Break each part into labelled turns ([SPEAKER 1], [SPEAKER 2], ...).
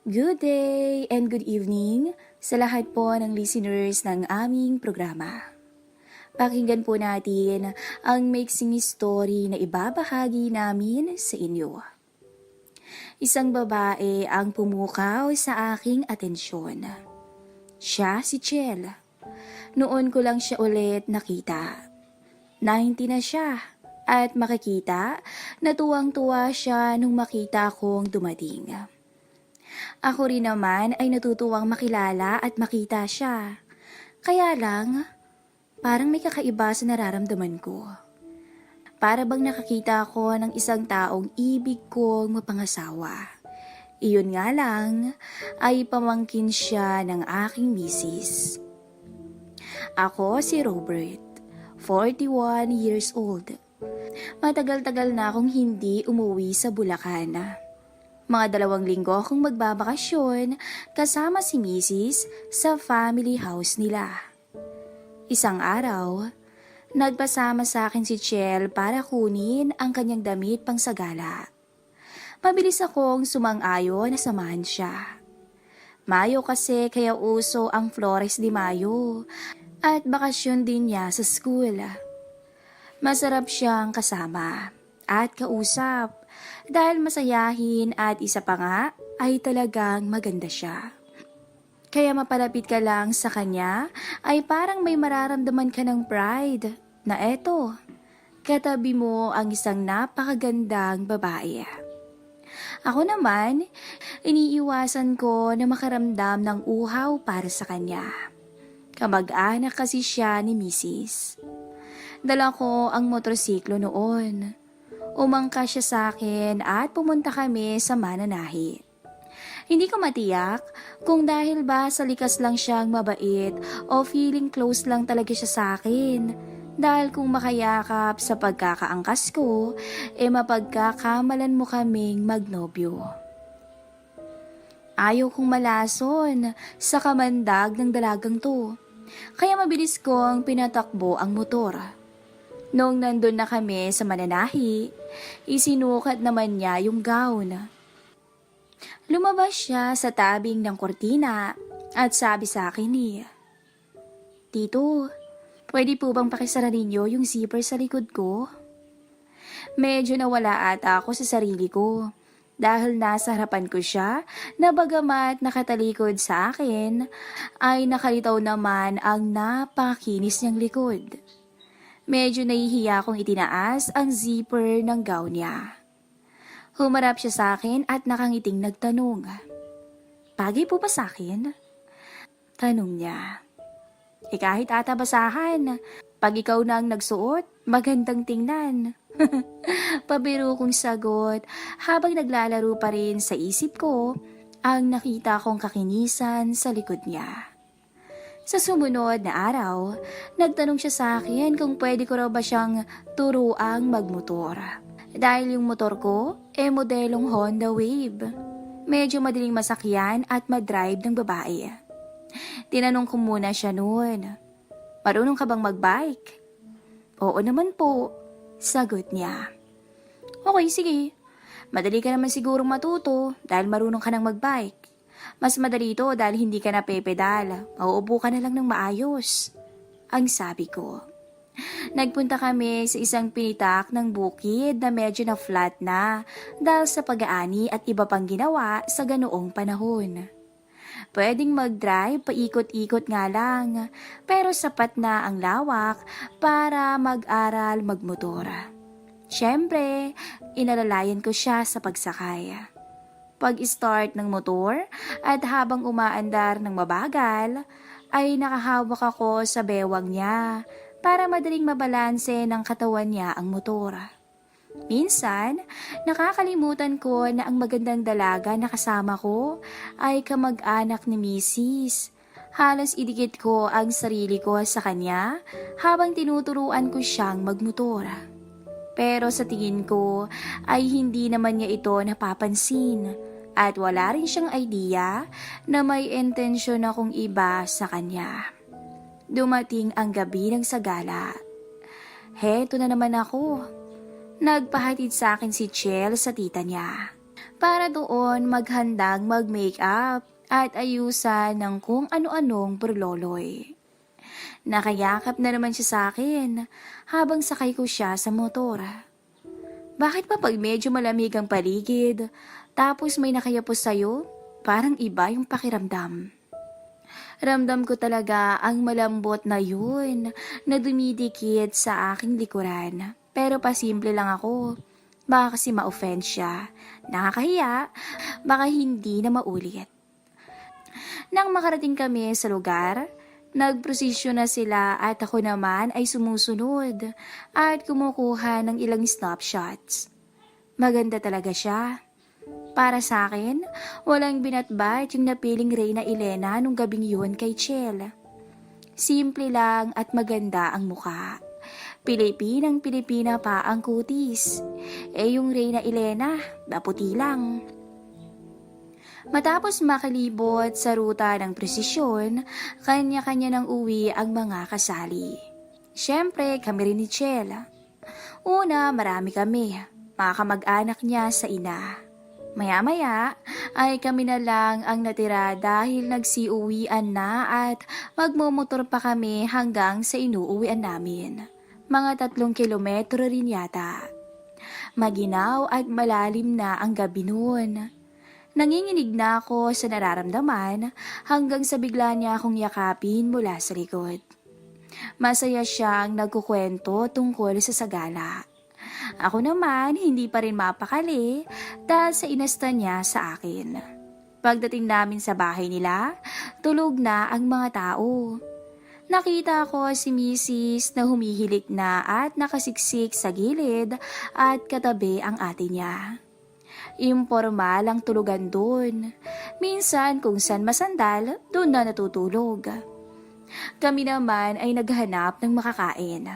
[SPEAKER 1] Good day and good evening sa lahat po ng listeners ng aming programa. Pakinggan po natin ang mixing story na ibabahagi namin sa inyo. Isang babae ang pumukaw sa aking atensyon. Siya si Chel. Noon ko lang siya ulit nakita. 90 na siya at makikita na tuwang-tuwa siya nung makita kong dumating. Ako rin naman ay natutuwang makilala at makita siya. Kaya lang, parang may kakaiba sa nararamdaman ko. Para bang nakakita ako ng isang taong ibig kong mapangasawa. Iyon nga lang ay pamangkin siya ng aking misis. Ako si Robert, 41 years old. Matagal-tagal na akong hindi umuwi sa Bulacan. Mga 2 linggo akong magbabakasyon kasama si Mrs. sa family house nila. Isang araw, nagpasama sa akin si Chel para kunin ang kanyang damit pang sagala. Mabilis akong sumang-ayon na samahan siya. Mayo kasi kaya uso ang Flores de Mayo at bakasyon din niya sa school. Masarap siyang kasama at kausap dahil masayahin at isa pa nga ay talagang maganda siya. Kaya mapalapit ka lang sa kanya ay parang may mararamdaman ka ng pride na eto, katabi mo ang isang napakagandang babae. Ako naman, iniiwasan ko na makaramdam ng uhaw para sa kanya. Kamag-anak kasi siya ni Mrs. Dala ko ang motorsiklo noon. Umangka siya sa akin at pumunta kami sa Mananahi. Hindi ko matiyak kung dahil ba sa likas lang siyang mabait o feeling close lang talaga siya sa akin. Dahil kung makayakap sa pagkakaangkas ko, mapagkakamalan mo kaming magnobyo. Ayaw kong malason sa kamandag ng dalagang to, kaya mabilis kong pinatakbo ang motor. Noong nandun na kami sa Mananahi, isinukat naman niya yung gown. Lumabas siya sa tabing ng kortina at sabi sa akin "Tito, pwede po bang pakisara ninyo yung zipper sa likod ko?" Medyo nawala ata ako sa sarili ko dahil nasa harapan ko siya na bagamat nakatalikod sa akin ay nakalitaw naman ang napakakinis niyang likod. Medyo nahihiya kong itinaas ang zipper ng gown niya. Humarap siya sa akin at nakangiting nagtanong, "Bagay po ba sa akin?" Tanong niya. Kahit ata basahan, pag ikaw na ang nagsuot, magandang tingnan. Pabiro kong sagot habang naglalaro pa rin sa isip ko ang nakita kong kakinisan sa likod niya. Sa sumunod na araw, nagtanong siya sa akin kung pwede ko raw ba siyang turuang magmotor. Dahil yung motor ko, modelong Honda Wave. Medyo madaling masakyan at madrive ng babae. Tinanong ko muna siya noon, "Marunong ka bang magbike?" "Oo naman po," sagot niya. "Okay, sige. Madali ka naman sigurong matuto dahil marunong ka nang magbike. Mas madali ito dahil hindi ka na pepedal. Mauupo ka na lang ng maayos," ang sabi ko. Nagpunta kami sa isang pinitak ng bukid na medyo na flat na dahil sa pag-aani at iba pang ginawa sa ganoong panahon. Pwedeng mag-drive paikot-ikot nga lang, pero sapat na ang lawak para mag-aral magmotor. Siyempre, inalalayan ko siya sa pagsakay. Pag-start ng motor at habang umaandar ng mabagal, ay nakahawak ako sa bewang niya para madaling mabalanse ng katawan niya ang motor. Minsan, nakakalimutan ko na ang magandang dalaga na kasama ko ay kamag-anak ni Mrs. Halos idikit ko ang sarili ko sa kanya habang tinuturuan ko siyang magmotor. Pero sa tingin ko ay hindi naman niya ito napapansin at wala rin siyang idea na may intensyon akong iba sa kanya. Dumating ang gabi ng sagala. Heto na naman ako. Nagpahatid sa akin si Chel sa tita niya. para doon maghandang mag-makeup at ayusan ng kung ano-anong burloloy. Nakayakap na naman siya sa akin habang sakay ko siya sa motor. Bakit pa pag medyo malamig ang paligid, tapos may nakayapos sa'yo, parang iba yung pakiramdam. Ramdam ko talaga ang malambot na yun na dumidikit sa aking likuran. Pero pasimple lang ako. Baka kasi ma-offend siya. Nakakahiya, baka hindi na maulit. Nang makarating kami sa lugar, nagprosesyon na sila at ako naman ay sumusunod at kumukuha ng ilang snapshots. Maganda talaga siya. Para sa akin, walang binatbat yung napiling Reyna Elena nung gabing yun kay Chel. Simple lang at maganda ang muka. Pilipinang-Pilipina pa ang kutis. Yung Reyna Elena, maputi lang. Matapos makalibot sa ruta ng presisyon, kanya-kanya ng uwi ang mga kasali. Siyempre, kami rin ni Chel. Una, marami kami, mga kamag-anak niya sa ina. Maya-maya ay kami na lang ang natira dahil nagsiuwian na at magmumotor pa kami hanggang sa inuuwian namin. Mga 3 kilometro rin yata. Maginaw at malalim na ang gabi noon. Nanginginig na ako sa nararamdaman hanggang sa bigla niya akong yakapin mula sa likod. Masaya siyang nagkukwento tungkol sa sagala. Ako naman hindi pa rin mapakali dahil sa inasta niya sa akin. Pagdating namin sa bahay nila, tulog na ang mga tao. Nakita ko si Mrs. na humihilik na at nakasiksik sa gilid at katabi ang ate niya. Impormal ang tulugan doon. Minsan kung saan masandal, doon na natutulog. Kami naman ay naghanap ng makakain.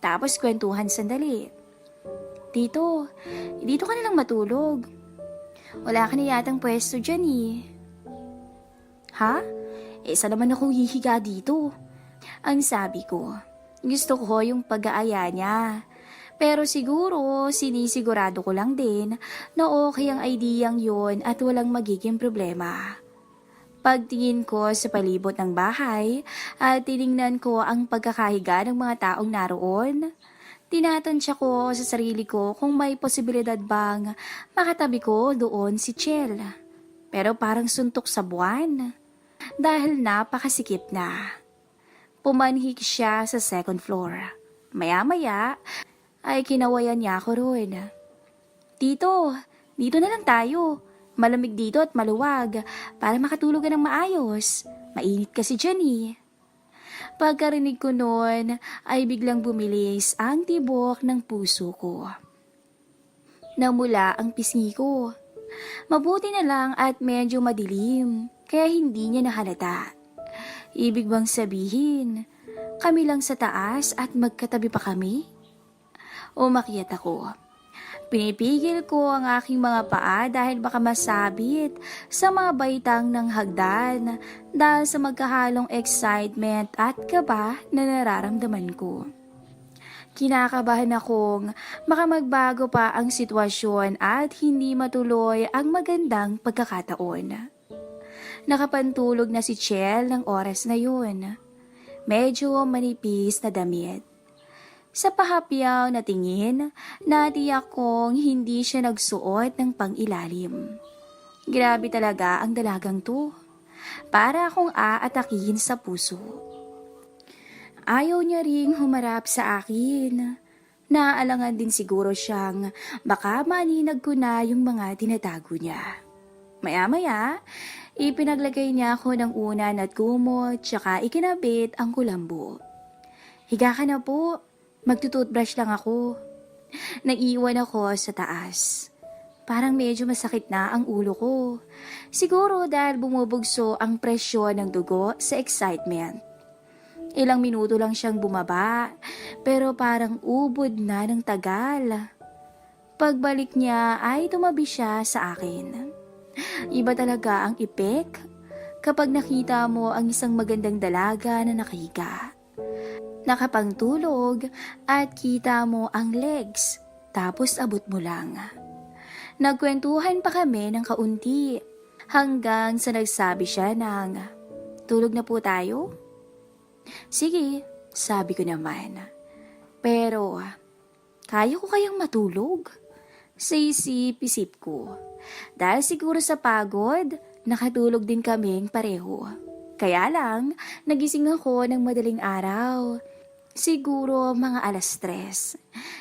[SPEAKER 1] Tapos kwentuhan sandali. Dito ka na lang matulog. Wala ka na yatang pwesto dyan eh. Ha? Saan naman ako hihiga dito? Ang sabi ko, gusto ko yung pag-aaya niya. Pero siguro, sinisigurado ko lang din na okay ang ideyang yon at walang magiging problema. Pagtingin ko sa palibot ng bahay at tiningnan ko ang pagkakahiga ng mga taong naroon, tinatansya ko sa sarili ko kung may posibilidad bang makatabi ko doon si Chel. Pero parang suntok sa buwan dahil napakasikip na. Pumanhik siya sa second floor. Maya-maya ay kinawayan niya ako roon. Dito na lang tayo. Malamig dito at maluwag para makatulog ka ng maayos. Mainit kasi dyan eh. Pagkarinig ko noon ay biglang bumilis ang tibok ng puso ko. Namula ang pisngi ko. Mabuti na lang at medyo madilim, kaya hindi niya nahalata. Ibig bang sabihin, kami lang sa taas at magkatabi pa kami? Umakyat ako. Pinipigil ko ang aking mga paa dahil baka masabit sa mga baitang ng hagdan dahil sa magkahalong excitement at kaba na nararamdaman ko. Kinakabahan akong baka magbago pa ang sitwasyon at hindi matuloy ang magandang pagkakataon. Nakapantulog na si Chel ng oras na yun. Medyo manipis na damit. Sa pahapyaw na tingin, natiyak kong hindi siya nagsuot ng pangilalim. Grabe talaga ang dalagang to. Para akong aatakihin sa puso. Ayaw niya ring humarap sa akin. Naaalangan din siguro siyang baka maninag ko na yung mga tinatago niya. Maya-maya, ipinaglagay niya ako ng unan at kumot tsaka ikinabit ang kulambo. Higa ka na po. Magtututbrush lang ako. Naiwan ako sa taas. Parang medyo masakit na ang ulo ko. Siguro dahil bumubugso ang presyon ng dugo sa excitement. Ilang minuto lang siyang bumaba, pero parang ubod na ng tagal. Pagbalik niya ay tumabi siya sa akin. Iba talaga ang epek kapag nakita mo ang isang magandang dalaga na nakahiga. Nakapangtulog at kita mo ang legs, tapos abot mo lang. Nagkwentuhan pa kami ng kaunti hanggang sa nagsabi siya ng, "Tulog na po tayo?" "Sige," sabi ko naman. "Pero, kaya ko kayang matulog?" Sa isip-isip ko. Dahil siguro sa pagod, nakatulog din kaming pareho. Kaya lang, nagising ako ng madaling araw. Siguro mga 3:00.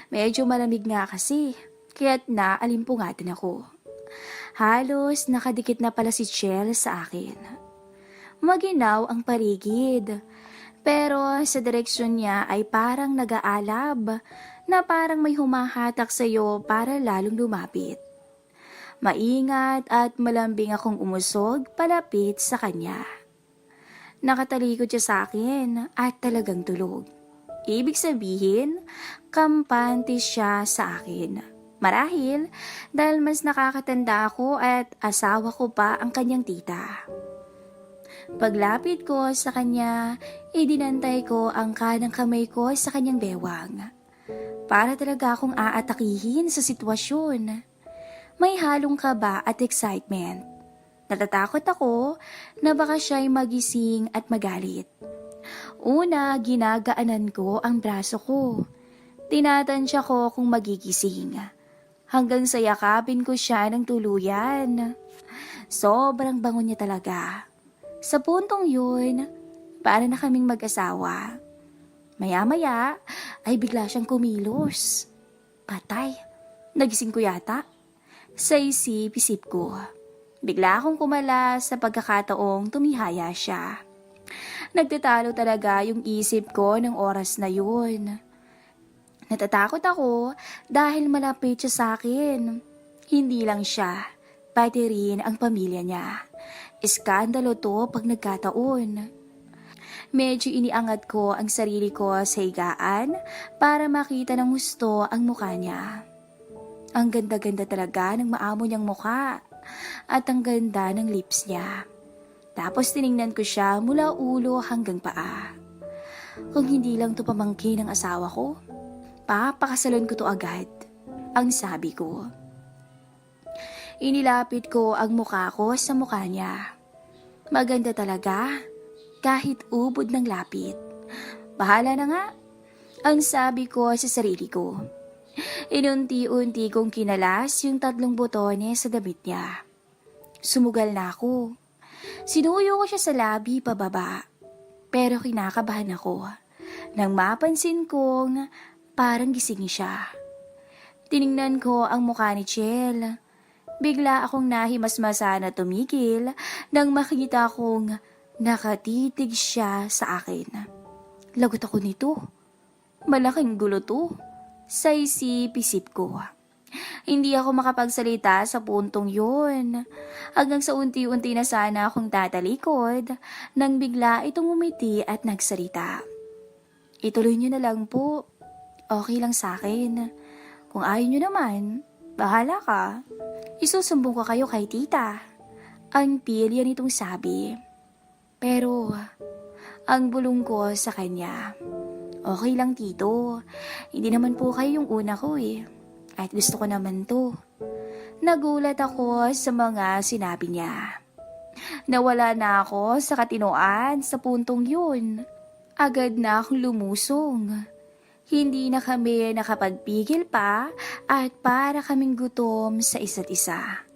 [SPEAKER 1] Medyo malamig nga kasi, kaya't naalimpungatan ako. Halos nakadikit na pala si Chel sa akin. Maginaw ang paligid, pero sa direksyon niya ay parang nag-aalab na parang may humahatak sa'yo para lalong lumapit. Maingat at malambing akong umusog palapit sa kanya. Nakatalikod siya sa akin at talagang tulog. Ibig sabihin, kampante siya sa akin. Marahil dahil mas nakakatanda ako at asawa ko pa ang kanyang tita. Paglapit ko sa kanya, idinantay ko ang kanang kamay ko sa kanyang bewang. Para talaga akong aatakihin sa sitwasyon. May halong kaba at excitement. Natatakot ako na baka siya'y magising at magalit. Una, ginagaanan ko ang braso ko. Tinatansya ko kung magigising. Hanggang sa yakapin ko siya ng tuluyan. Sobrang bango niya talaga. Sa puntong yun, para na kaming mag-asawa. Maya-maya ay bigla siyang kumilos. Patay, nagising ko yata. Sa isip-isip ko. Bigla akong kumala sa pagkakataong tumihaya siya. Nagtatalo talaga yung isip ko ng oras na yun. Natatakot ako dahil malapit siya sa akin. Hindi lang siya, pati rin ang pamilya niya. Iskandalo to pag nagkataon. Medyo iniangat ko ang sarili ko sa higaan para makita ng gusto ang mukha niya. Ang ganda-ganda talaga ng maamo niyang mukha at ang ganda ng lips niya. Tapos tiningnan ko siya mula ulo hanggang paa. Kung hindi lang to pamangkin ng asawa ko, papakasalan ko to agad, ang sabi ko. Inilapit ko ang mukha ko sa mukha niya. Maganda talaga, kahit ubod ng lapit. Bahala na nga, ang sabi ko sa sarili ko. Inunti-unti kong kinalas yung 3 botones sa damit niya. Sumugal na ako. Sinuyo ko siya sa labi pababa. Pero kinakabahan ako nang mapansin kong parang gising siya. Tiningnan ko ang mukha ni Chel. Bigla akong nahimasmasa na tumigil nang makita kong nakatitig siya sa akin. Lagot ako nito. Malaking gulo to. Sa isip-isip ko. Hindi ako makapagsalita sa puntong yun. Hanggang sa unti-unti na sana akong tatalikod nang bigla itong umiti at nagsalita. "Ituloy niyo na lang po. Okay lang sa akin. Kung ayaw niyo naman, bahala ka. Isusumbong ko kayo kay tita." Ang pilya nitong sabi. Pero ang bulong ko sa kanya, "Okay lang tito. Hindi naman po kayo yung una ko eh. At gusto ko naman to." Nagulat ako sa mga sinabi niya. Nawala na ako sa katinoan sa puntong yun. Agad na akong lumusong. Hindi na kami nakapagpigil pa at para kaming gutom sa isa't isa.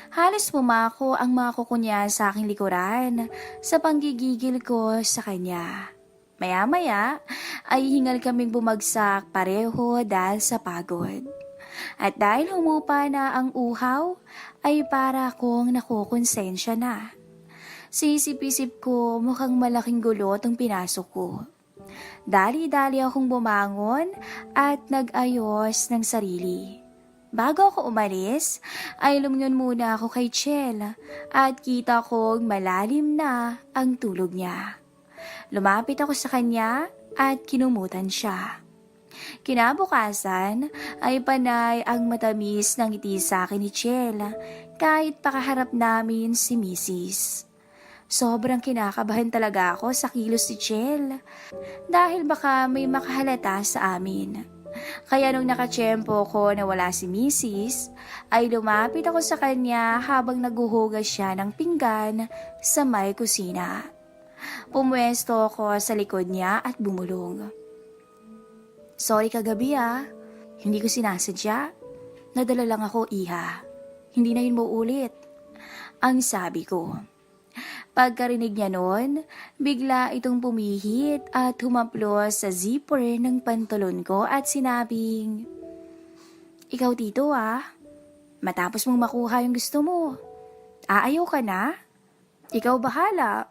[SPEAKER 1] Halos pumako ang mga kuko niya sa aking likuran sa panggigigil ko sa kanya. Maya-maya ay hingal kaming bumagsak pareho dahil sa pagod. At dahil humupa na ang uhaw, ay para akong nakukonsensya na. Sisip-isip ko mukhang malaking gulo ang pinasok ko. Dali-dali akong bumangon at nag-ayos ng sarili. Bago ako umalis, ay lumingon muna ako kay Chel at kita kong malalim na ang tulog niya. Lumapit ako sa kanya at kinumutan siya. Kinabukasan ay panay ang matamis ng ngiti sa akin ni Chel kahit pakaharap namin si Mrs. Sobrang kinakabahan talaga ako sa kilos ni Chel dahil baka may makahalata sa amin. Kaya nung nakatsyempo ko na wala si Mrs., ay lumapit ako sa kanya habang naguhugas siya ng pinggan sa may kusina. Pumwesto ako sa likod niya at bumulong. Sorry kagabi hindi ko sinasadya. Nadala lang ako, iha. Hindi na yun mauulit. Ang sabi ko. Pagkarinig niya noon, bigla itong pumihit at humaplos sa zipper ng pantalon ko at sinabing, Ikaw tito matapos mong makuha yung gusto mo. Aayaw ka na? Ikaw bahala.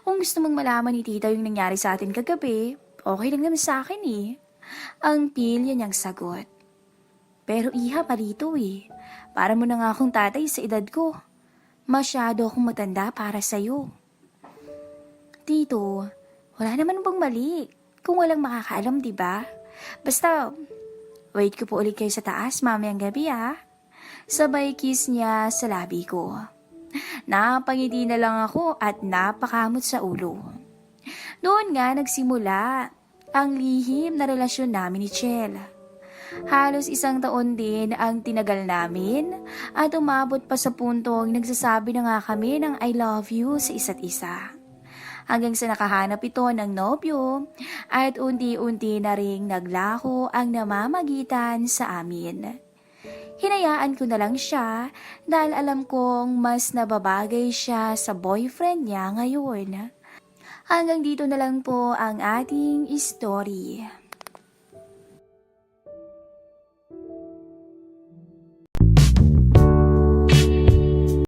[SPEAKER 1] Kung gusto mong malaman ni tita yung nangyari sa atin kagabi, okay lang naman sa akin Ang pilya niyang sagot. Pero iha parito para mo na nga akong tatay sa edad ko. Masyado akong matanda para sa'yo. Tito, wala naman bang mali kung walang makakaalam, diba? Basta, wait ko po ulit kayo sa taas mamayang gabi Sabay kiss niya sa labi ko. Napangiti na lang ako at napakamot sa ulo. Doon nga nagsimula ang lihim na relasyon namin ni Chel. Halos 1 taon din ang tinagal namin at umabot pa sa puntong nagsasabi na nga kami ng I love you sa isa't isa. Hanggang sa nakahanap ito ng nobyo at unti-unti na ring naglaho ang namamagitan sa amin. Hinayaan ko na lang siya dahil alam kong mas nababagay siya sa boyfriend niya ngayon. Hanggang dito na lang po ang ating story.